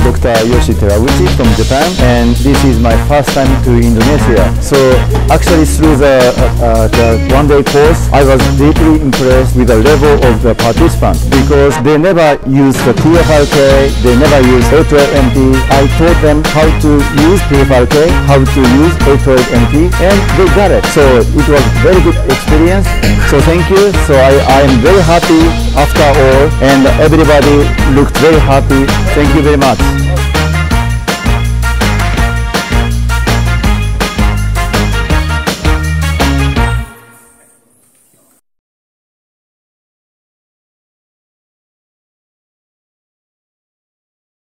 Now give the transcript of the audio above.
Dr. Yoshi Terauchi from Japan, and this is my first time to Indonesia. So actually through the one-day course, I was deeply impressed with the level of the participants because they never use the TFRK, they never use 812MT. I taught them how to use TFRK, how to use 812MT, and they got it. So it was very good experience. So thank you. So I am very happy after all, and everybody looked very happy. Thank you very much.